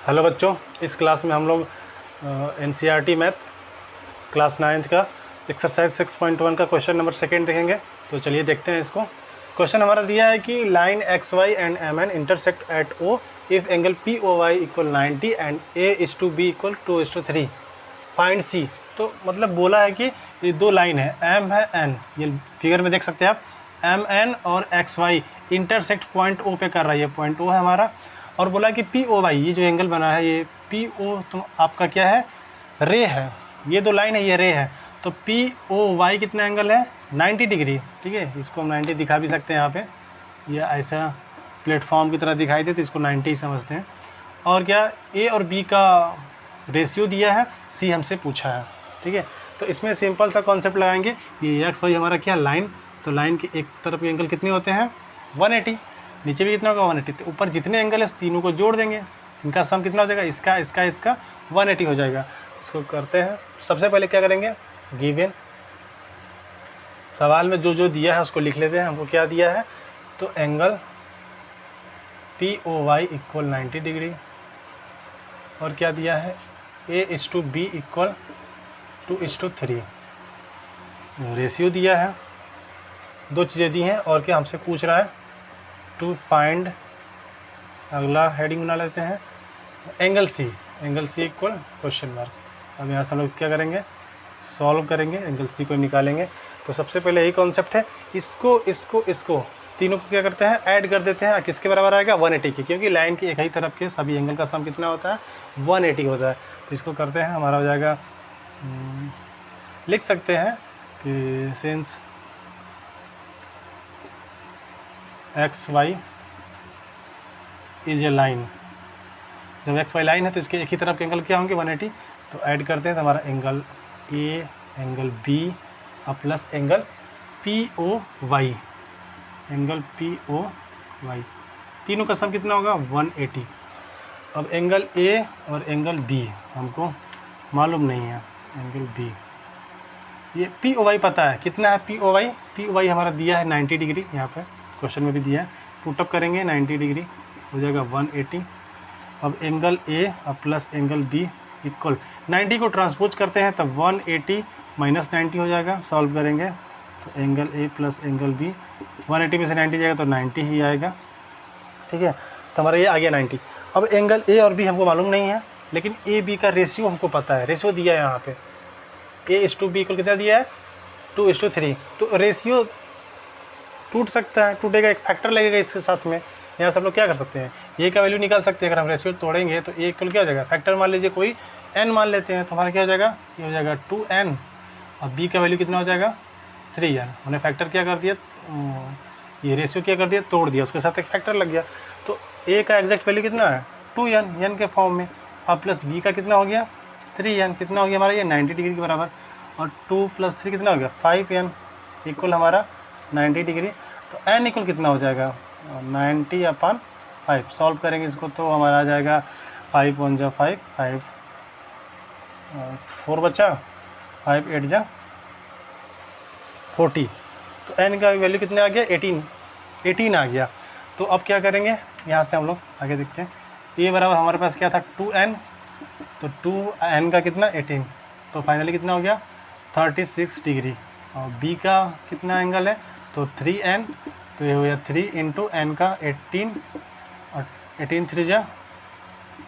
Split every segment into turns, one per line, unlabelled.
Hello बच्चों, इस class में हम लोग एनसीईआरटी मैथ क्लास 9th का एक्सरसाइज 6.1 का क्वेश्चन नंबर 2 देखेंगे। तो चलिए देखते हैं इसको। क्वेश्चन हमारा दिया है कि line X Y and M N intersect at O if angle P O Y equal 90 and A is to be equal 2:3 find C. तो मतलब बोला है कि ये दो लाइन है, एम है एन, ये फिगर में देख सकते हैं आप, एम एन और X Y intersect point O पे कर रहा है, ये पॉइंट ओ है हमारा। और बोला कि पी ओ वाई, ये जो एंगल बना है ये पी ओ तो आपका क्या है, रे है। ये दो लाइन है, ये रे है, तो पी ओ वाई कितना एंगल है, 90 डिग्री। ठीक है, इसको हम 90 दिखा भी सकते हैं यहाँ पे, ये ऐसा प्लेटफॉर्म की तरह दिखाई दे तो इसको 90 ही समझते हैं। और क्या, ए और बी का रेशियो दिया है, सी हमसे पूछा है। ठीक है, तो इसमें सिंपल सा कॉन्सेप्ट लगाएंगे। ये एक्स वाई हमारा क्या, लाइन, तो लाइन के एक तरफ के एंगल कितने होते हैं, 180, नीचे भी कितना होगा 180, तो ऊपर जितने एंगल है तीनों को जोड़ देंगे, इनका सम कितना हो जाएगा, इसका इसका इसका 180 हो जाएगा। इसको करते हैं। सबसे पहले क्या करेंगे, गिवन सवाल में जो जो दिया है उसको लिख लेते हैं। हमको क्या दिया है, तो angle P O Y equal 90 degree, और क्या दिया है, A is to be equal 2:3, ratio दिया है, दो चीज़ें दी हैं। और क्या हमसे पूछ रहा है, टू फाइंड, अगला हेडिंग बना लेते हैं, angle C equal question mark. अब यहाँ से हम लोग क्या करेंगे, सॉल्व करेंगे, एंगल सी को निकालेंगे। तो सबसे पहले यही कॉन्सेप्ट है, इसको तीनों को क्या करते हैं, ऐड कर देते हैं। किसके बराबर आएगा, 180 के, क्योंकि लाइन की एक ही तरफ के सभी एंगल का सम कितना होता है, 180 होता है। तो इसको करते हैं, हमारा हो जाएगा, लिख सकते हैं कि since X Y is a line, जब एक्स वाई लाइन है तो इसके एक ही तरफ के एंगल क्या होंगे, 180। तो ऐड करते हैं, तो हमारा एंगल ए, एंगल बी और plus angle P O Y, angle P O Y, तीनों का सम कितना होगा, 180। अब एंगल ए और एंगल बी हमको मालूम नहीं है, एंगल बी, ये पी ओ वाई पता है कितना है, पी ओ वाई हमारा दिया है 90 डिग्री, यहाँ पे क्वेश्चन में भी दिया है। पुटअप करेंगे 90 डिग्री हो जाएगा 180। अब एंगल ए और प्लस एंगल बी इक्वल 90 को ट्रांसपोज करते हैं तब 180 माइनस 90 हो जाएगा। सॉल्व करेंगे तो angle A plus angle B, 180 में से 90 जाएगा तो 90 ही आएगा। ठीक है, तो हमारा ये आ गया 90। अब एंगल ए और बी हमको मालूम नहीं है, लेकिन ए बी का रेशियो हमको पता है, रेशियो दिया है यहाँ पे, ए इज टू बी इक्वल कितना दिया है, 2:3। तो रेशियो टूट सकता है, टूटेगा, एक फैक्टर लगेगा इसके साथ में। यहाँ से हम लोग क्या कर सकते हैं, ए का वैल्यू निकाल सकते हैं। अगर हम रेशियो तोड़ेंगे तो ए इक्वल क्या हो जाएगा, फैक्टर मान लीजिए कोई n मान लेते हैं, तो हमारा क्या हो जाएगा, ये हो जाएगा 2n, और b का वैल्यू कितना हो जाएगा, 3n। हमने फैक्टर क्या कर दिया, ये रेशियो क्या कर दिया, तोड़ दिया, उसके साथ एक फैक्टर लग गया। तो a का एग्जैक्ट वैल्यू कितना है, 2n, n के फॉर्म में, और प्लस b का कितना हो गया, 3n, कितना हो गया हमारा ये 90 डिग्री के बराबर, और 2 + 3 कितना हो गया, 5n इक्वल हमारा 90 डिग्री। तो n इक्वल कितना हो जाएगा, 90/5। सॉल्व करेंगे इसको तो हमारा आ जाएगा 5 1 जा 5, 5 4 बचा, 5 8 जा 40। तो n का वैल्यू कितने आ गया, 18 आ गया। तो अब क्या करेंगे, यहाँ से हम लोग आगे देखते हैं। ये बराबर हमारे पास क्या था, 2n, तो 2n का कितना 18, तो फाइनली कितना हो गया 36 डिग्री। और b का कितना एंगल है, तो 3n, तो ये हो गया 3 × n का 18, और 18 3 जा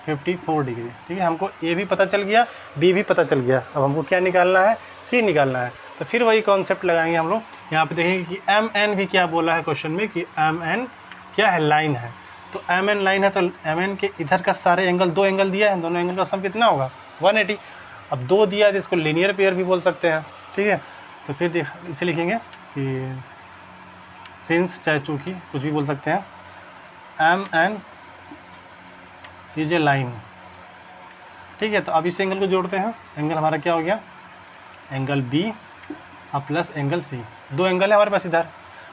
54 डिग्री। ठीक है, हमको ए भी पता चल गया, बी भी पता चल गया। अब हमको क्या निकालना है, सी निकालना है। तो फिर वही कॉन्सेप्ट लगाएंगे हम लोग। यहाँ पे देखेंगे कि एम एन भी क्या बोला है क्वेश्चन में, कि एम एन क्या है, लाइन है। तो एम एन लाइन है, तो एम एन के इधर का सारे एंगल, दो एंगल दिया है, दोनों एंगल का सम कितना होगा, 180। अब दो दिया है तो इसको लीनियर पेयर भी बोल सकते हैं। ठीक है, तो फिर इसे लिखेंगे कि सिंस, चाहे चूँकि कुछ भी बोल सकते हैं, M N is a line. ठीक है, तो अब इस एंगल को जोड़ते हैं। एंगल हमारा क्या हो गया, एंगल बी और प्लस एंगल सी, दो एंगल है हमारे पास इधर,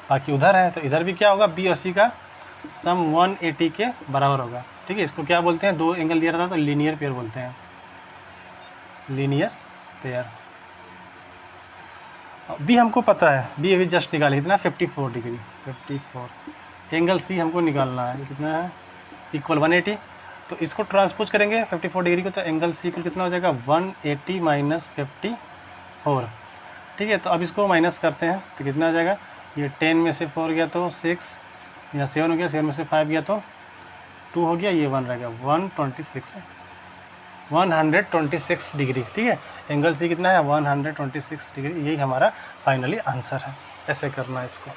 बाकी उधर है, तो इधर भी क्या होगा, बी और सी का सम 180 के बराबर होगा। ठीक है, इसको क्या बोलते हैं, दो एंगल दिया रहता है तो लीनियर पेयर बोलते हैं, लीनियर पेयर। बी हमको पता है, बी अभी जस्ट निकाले, कितना 54 डिग्री, 54। एंगल सी हमको निकालना है, कितना है, इक्वल 180। तो इसको ट्रांसपोज करेंगे 54 डिग्री को, तो एंगल सी इक्वल कितना हो जाएगा 180 माइनस 54। ठीक है, तो अब इसको माइनस करते हैं तो कितना आ जाएगा, ये 10 में से 4 गया तो 6, या 7 हो गया, 7 में से 5 गया तो 2 हो गया, ये 1 रह गया, 126 डिग्री। ठीक है, एंगल सी कितना है 126 डिग्री, यही हमारा फाइनली आंसर है। ऐसे करना है इसको।